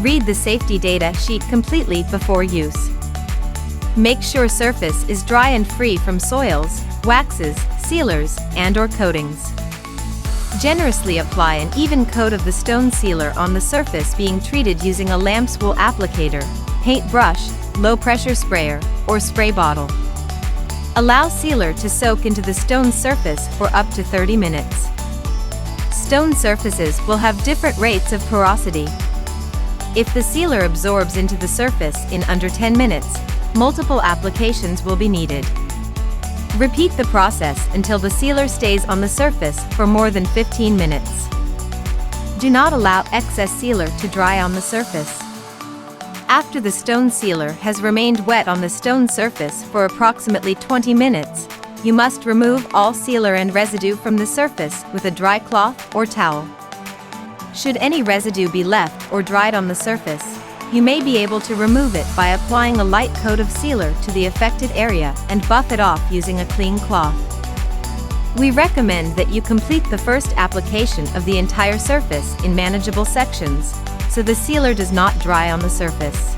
Read the safety data sheet completely before use. Make sure surface is dry and free from soils, waxes, sealers, and/or coatings. Generously apply an even coat of the stone sealer on the surface being treated using a lamp spool applicator, paint brush, low-pressure sprayer, or spray bottle. Allow sealer to soak into the stone surface for up to 30 minutes. Stone surfaces will have different rates of porosity. If the sealer absorbs into the surface in under 10 minutes, multiple applications will be needed. Repeat the process until the sealer stays on the surface for more than 15 minutes. Do not allow excess sealer to dry on the surface. After the stone sealer has remained wet on the stone surface for approximately 20 minutes, you must remove all sealer and residue from the surface with a dry cloth or towel. Should any residue be left or dried on the surface, you may be able to remove it by applying a light coat of sealer to the affected area and buff it off using a clean cloth. We recommend that you complete the first application of the entire surface in manageable sections, so the sealer does not dry on the surface.